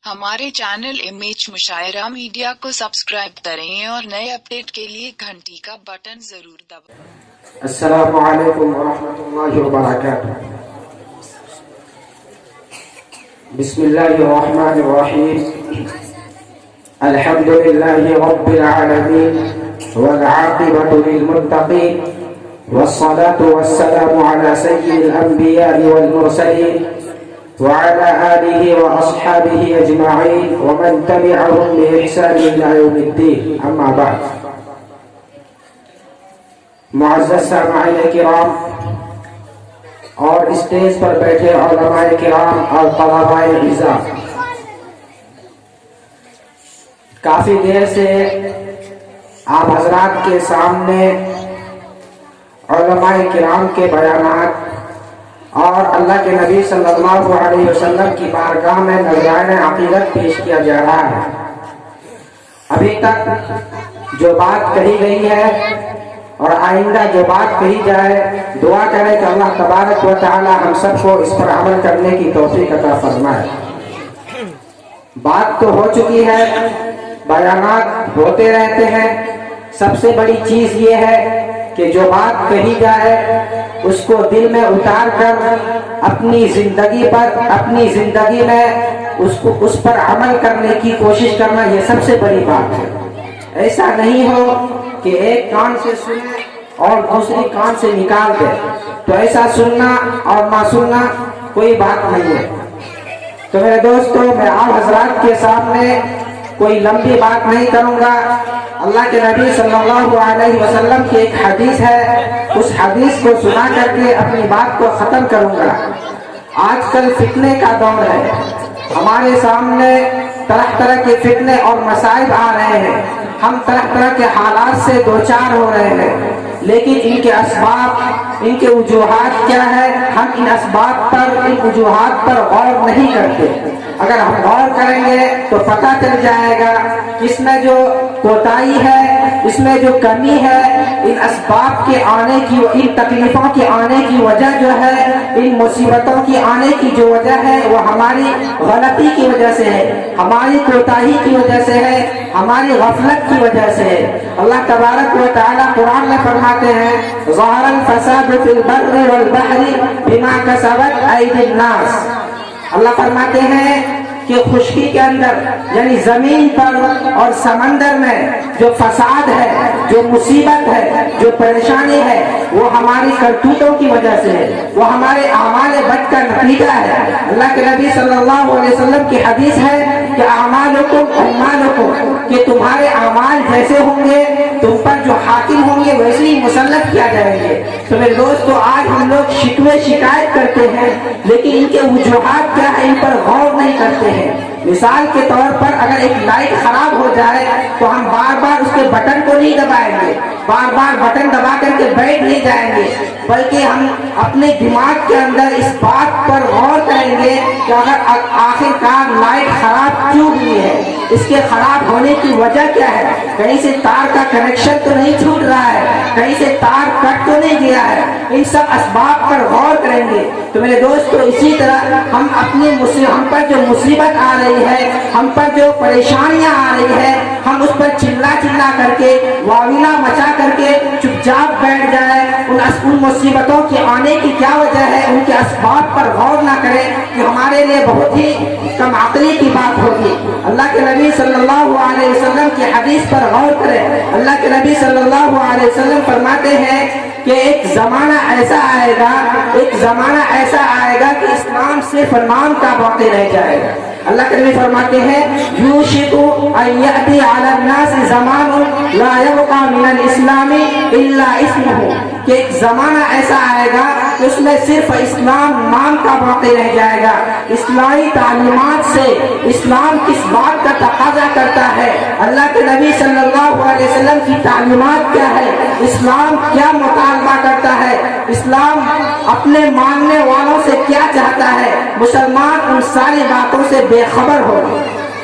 ہمارے channel image مشاعرہ media کو سبسکرائب کریں اور نئے اپڈیٹ کے لیے گھنٹی کا بٹن ضرور دبائیں۔ السلام علیکم ورحمۃ اللہ وبرکاتہ۔ بسم اللہ الرحمن الرحیم۔ الحمد للہ رب العالمین والعاقبۃ للمتقین والصلاة والسلام علی سید الانبیاء والمرسلین وعلى آله وأصحابه أجمعين ومن تبعهم بإحسان إلى يوم الدين، أما بعد۔ معزز سامعین کرام اور اسٹیج پر بیٹھے علماء کرام اور طلباء اعزاز، کافی دیر سے آپ حضرات کے سامنے علماء کرام کے بیانات اور اللہ کے نبی صلی اللہ علیہ وسلم کی بارگاہ میں نذرانہ عقیدت پیش کیا جا رہا ہے۔ ابھی تک جو بات کہی گئی ہے اور آئندہ جو بات کہی جائے، دعا کریں کہ اللہ تبارک و تعالی ہم سب کو اس پر عمل کرنے کی توفیق عطا فرمائے۔ بات تو ہو چکی ہے، بیانات ہوتے رہتے ہیں، سب سے بڑی چیز یہ ہے کہ جو بات کہی جائے اس کو دل میں اتار کر اپنی زندگی میں اس پر عمل کرنے کی کوشش کرنا، یہ سب سے بڑی بات ہے۔ ایسا نہیں ہو کہ ایک کان سے سنے اور دوسری کان سے نکال دے، تو ایسا سننا اور نہ سننا کوئی بات نہیں ہے۔ تو میرے دوستو، میں آپ حضرات کے سامنے کوئی لمبی بات نہیں کروں گا۔ اللہ کے نبی صلی اللہ علیہ وسلم کی ایک حدیث ہے، اس حدیث کو سنا کر کے اپنی بات کو ختم کروں گا۔ آج کل فتنے کا دور ہے، ہمارے سامنے طرح طرح کے فتنے اور مصائب آ رہے ہیں، ہم طرح طرح کے حالات سے دوچار ہو رہے ہیں، لیکن ان کے اسباب، ان کے وجوہات کیا ہے، ہم ان اسباب پر، ان وجوہات پر غور نہیں کرتے۔ اگر ہم غور کریں گے تو پتہ چل جائے گا اس میں جو کوتاہی ہے، اس میں جو کمی ہے، ان اسباب کے آنے کی، ان تکلیفوں کے آنے کی وجہ جو ہے، ان مصیبتوں کی آنے کی جو وجہ ہے، وہ ہماری غلطی کی وجہ سے ہے، ہماری کوتاہی کی وجہ سے ہے، ہماری غفلت کی وجہ سے ہے۔ اللہ تبارک و تعالی قرآن میں فرماتے ہیں، ظہر الفساد فی البر والبحر بما کسبت ایدی الناس۔ اللہ فرماتے ہیں کہ خشکی کے اندر، یعنی زمین پر اور سمندر میں جو فساد ہے، جو مصیبت ہے، جو پریشانی ہے، وہ ہماری کرتوتوں کی وجہ سے ہے، وہ ہمارے اعمال بد کا نتیجہ ہے۔ اللہ کے نبی صلی اللہ علیہ وسلم کی حدیث ہے کہ اعمالکم اعمالکم، کہ تمہارے اعمال جیسے ہوں گے، تم پر جو حاکم ہوں گے ویسے ہی مسلط کیا جائیں گے۔ تو میرے دوستو، آج ہم لوگ شکوے شکایت کرتے ہیں، لیکن ان کے وجوہات کیا ہے، ان پر غور نہیں کرتے ہیں۔ مثال کے طور پر اگر ایک لائٹ خراب ہو جائے تو ہم بار بار اس کے بٹن کو نہیں دبائیں گے، بار بار بٹن دبا کر کے بیٹھ نہیں جائیں گے، بلکہ ہم اپنے دماغ کے اندر اس بات پر غور کریں گے کہ اگر آخر کار لائٹ خراب کیوں ہوئی ہے، اس کے خراب ہونے کی وجہ کیا ہے، کہیں سے تار کا کنیکشن تو نہیں چھوٹ رہا ہے، کہیں سے تار کٹ تو نہیں گیا ہے، ان سب اسباب پر غور کریں گے۔ تو میرے دوستو، اسی طرح ہم پر جو مصیبت آ رہی ہے، ہم پر جو پریشانیاں آ رہی ہے، ہم اس پر چلا کر کے، واویلا مچا کر کے چپ چاپ بیٹھ جائے، ان مصیبتوں کے آنے کی کیا وجہ ہے، ان کے اسباب پر غور نہ کریں، کہ ہمارے لیے بہت ہی کم عقلی کی بات ہوگی۔ اللہ کے نبی صلی اللہ علیہ وسلم کی حدیث پر غور کریں۔ اللہ کے نبی صلی اللہ علیہ وسلم فرماتے ہیں کہ ایک زمانہ ایسا آئے گا کہ اسلام صرف نام کا باقی رہ جائے گا۔ اللہ کے نبی فرماتے ہیں، یوشک ان یأتی علی الناس زمان لا یبقى من الاسلام الا اسمہ، کہ ایک زمانہ ایسا آئے گا کہ اس میں صرف اسلام نام کا باقی رہ جائے گا۔ اسلامی تعلیمات سے اسلام کس بات کا تقاضا کرتا ہے، اللہ کے نبی صلی اللہ علیہ وسلم کی تعلیمات کیا ہے، اسلام کیا مطالبہ کرتا ہے، اسلام اپنے ماننے والوں سے کیا چاہتا ہے، مسلمان ان ساری باتوں سے بے خبر ہو۔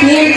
3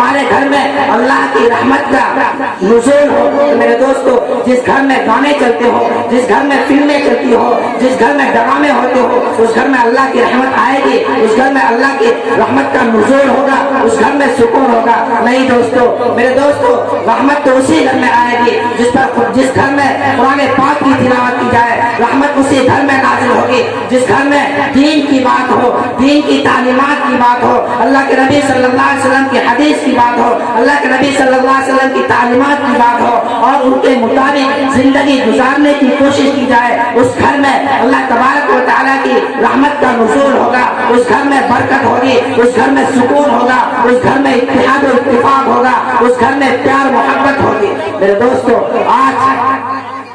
ہمارے گھر میں اللہ کی رحمت کا نزول ہو۔ تو میرے دوستو، جس گھر میں گانے چلتے ہو، جس گھر میں فلمیں چلتی ہو، جس گھر میں ڈرامے ہوتے ہو، اس گھر میں اللہ کی رحمت آئے گی، اس گھر میں اللہ کی رحمت کا نزول ہوگا، اس گھر میں سکون ہوگا؟ نہیں دوستو، میرے دوستو، رحمت تو اسی گھر میں آئے گی جس گھر میں قرآن پاک کی تلاوت کی جائے، رحمت اسی گھر میں نازل ہوگی جس گھر میں دین کی بات ہو، دین کی تعلیمات کی بات ہو، اللہ کے نبی صلی اللہ علیہ وسلم کی حدیث کی بات ہو، اللہ کے نبی صلی اللہ علیہ وسلم کی تعلیمات کی بات ہو، اور ان کے مطابق زندگی گزارنے کی کوشش کی جائے۔ اس گھر میں اللہ تبارک و تعالیٰ کی رحمت کا نزول ہوگا، اس گھر میں برکت ہوگی، اس گھر میں سکون ہوگا، اس گھر میں اتحاد و اتفاق ہوگا، اس گھر میں پیار محبت ہوگی۔ میرے دوستو، آج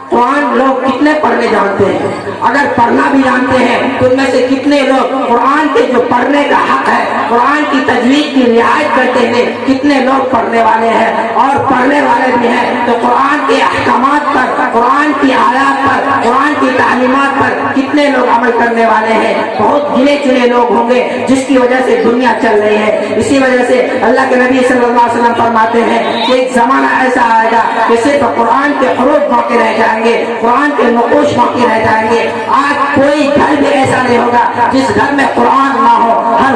قرآن لوگ کتنے پڑھنے جانتے ہیں؟ اگر پڑھنا بھی جانتے ہیں تو ان میں سے کتنے لوگ قرآن کے جو پڑھنے کا حق ہے، قرآن کی تجوید کی رعایت کرتے ہیں، کتنے لوگ پڑھنے والے ہیں؟ اور پڑھنے والے بھی ہیں تو قرآن کے احکامات پر، قرآن کی آیات پر، قرآن کی تعلیمات پر کتنے لوگ عمل کرنے والے ہیں؟ بہت گنے چنے لوگ ہوں گے، جس کی وجہ سے دنیا چل رہی ہے۔ اسی وجہ سے اللہ کے نبی صلی اللہ علیہ وسلم فرماتے ہیں کہ ایک زمانہ ایسا آئے گا کہ صرف قرآن کے حروف باقی رہ جائیں گے، قرآن کے نقوش باقی رہ جائیں گے۔ آج کوئی گھر بھی ایسا نہیں ہوگا جس گھر میں قرآن نہ ہو، ہر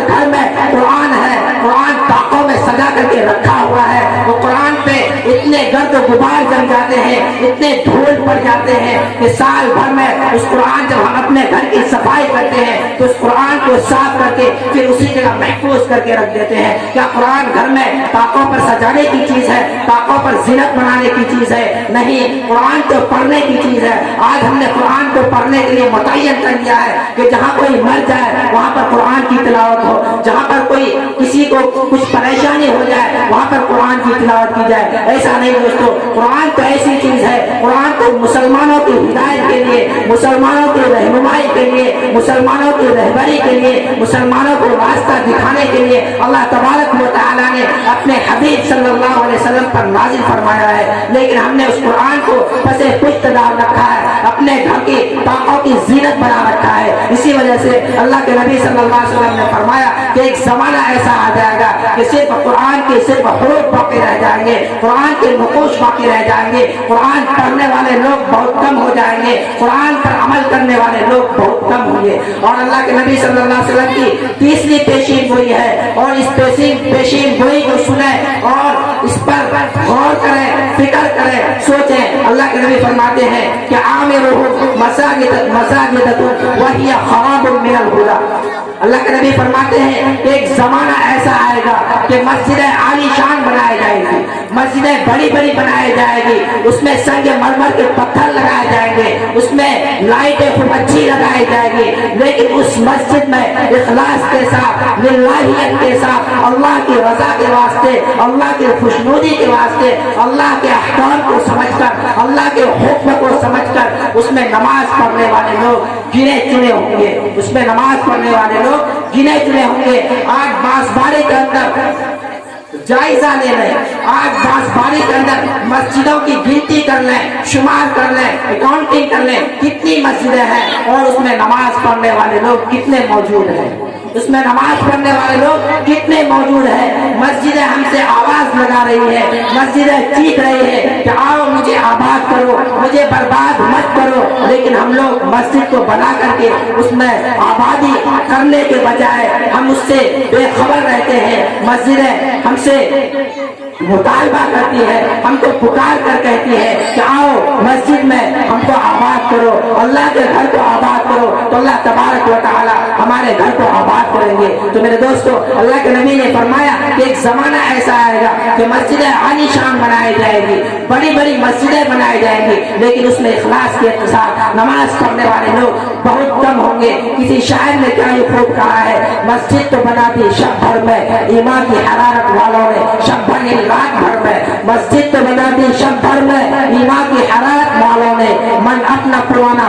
گھر میں قرآن ہے، قرآن طاقوں میں سجا کر کے رکھا ہوا ہے۔ وہ قرآن پہ اتنے گرد و غبار جم جاتے ہیں، اتنے دھول پڑ جاتے ہیں کہ سال بھر میں اس قرآن، جب ہم اپنے گھر کی صفائی کرتے ہیں تو اس قرآن کو صاف کر کے پھر اسی جگہ محفوظ کر کے رکھ دیتے ہیں۔ کیا قرآن گھر میں طاقوں پر سجانے کی چیز ہے، طاقوں پر زینت بنانے کی چیز ہے؟ نہیں، قرآن تو پڑھنے کی چیز ہے۔ آج ہم نے قرآن کو پڑھنے کے لیے متعین کر دیا ہے کہ جہاں کوئی مر جائے وہاں پر قرآن کی تلاوت ہو، جہاں پر کوئی کسی کو کچھ پریشانی ہو جائے وہاں پر قرآن کی تلاوت کی جائے۔ ایسا نہیں دوستو، قرآن تو ایسی چیز ہے، قرآن تو مسلمانوں کی ہدایت کے لیے، مسلمانوں کی رہنمائی کے لیے، مسلمانوں کی رہبری کے لیے، مسلمانوں کو راستہ دکھانے کے لیے اللہ تبارک و تعالیٰ نے اپنے حبیب صلی اللہ علیہ وسلم پر نازل فرمایا ہے۔ لیکن ہم نے اس قرآن کو پسے پشت ڈال رکھا ہے، اپنے گھر کی طاقوں کی زینت بنا رکھا ہے۔ اسی وجہ سے اللہ کے نبی صلی اللہ علیہ وسلم نے فرمایا کہ ایک زمانہ ایسا آ جائے گا کہ صرف قرآن کے صرف حروف باقی رہ جائیں گے، قرآن کے نقوش باقی رہ جائیں گے، قرآن پڑھنے والے لوگ بہت کم ہو جائیں گے، قرآن پر عمل کرنے والے لوگ بہت کم ہوں گے۔ اور اللہ کے نبی صلی اللہ علیہ وسلم کی تیسری پیشین گوئی ہے، اور اس پیشین گوئی کو سنیں اور اس پر غور کریں، فکر کریں، سوچیں۔ اللہ کے نبی فرماتے ہیں کہ عامرہ مساجد وہی خراب من الہدی۔ اللہ کے نبی فرماتے ہیں کہ ایک زمانہ ایسا آئے گا کہ مسجدیں عالی شان بنائی جائے گی، مسجدیں بڑی بڑی بنائی جائے گی، اس میں سنگ مرمر کے پتھر لگائے جائیں گے، اس میں لائٹیں خوب اچھی لگائی جائے گی، لیکن اس مسجد میں اخلاص کے ساتھ، للہیت کے ساتھ، اللہ کی رضا کے واسطے، اللہ کی خوشنودی کے واسطے، اللہ کے احکام کو سمجھ کر، اللہ کے حکم کو سمجھ کر اس میں نماز پڑھنے والے لوگ گنے چنے ہوں گے، اس میں نماز پڑھنے والے لوگ گنے چنے ہوں گے۔ آج بانسباری کے اندر جائزہ لے لیں، آج بانسباری کے اندر مسجدوں کی گنتی کر لیں، شمار کر لیں، اکاؤنٹنگ کر لیں، کتنی مسجدیں ہیں اور اس میں نماز پڑھنے والے لوگ کتنے موجود ہیں، اس میں نماز پڑھنے والے لوگ کتنے موجود ہیں۔ مسجدیں ہم سے آواز لگا رہی ہے، مسجدیں چیخ رہی ہے کہ آؤ مجھے آباد کرو، مجھے برباد مت کرو، لیکن ہم لوگ مسجد کو بنا کر کے اس میں آبادی کرنے کے بجائے ہم اس سے بے خبر رہتے ہیں۔ مسجدیں ہم سے مطالبہ کرتی ہے، ہم کو پکار کر کہتی ہے کہ آؤ مسجد میں ہم کو آباد کرو، اللہ کے گھر کو آباد کرو، تو اللہ تبارک و تعالی ہمارے گھر کو آباد کریں گے۔ تو میرے دوستو، اللہ کے نبی نے فرمایا کہ ایک زمانہ ایسا آئے گا کہ مسجدیں عالی شان بنائی جائے گی، بڑی بڑی مسجدیں بنائی جائیں گی، لیکن اس میں اخلاص کے ساتھ نماز پڑھنے والے لوگ بہت کم ہوں گے۔ کسی شاعر نے کیا یہ خوب کہا ہے، مسجد تو بنا دی شب بھر میں، ایمان کی حرارت والوں نے شب بھر رات بھر میں، مسجد تو بنا دی شب بھر میں، ایمان کی حرارت والوں نے، من اپنا پروانہ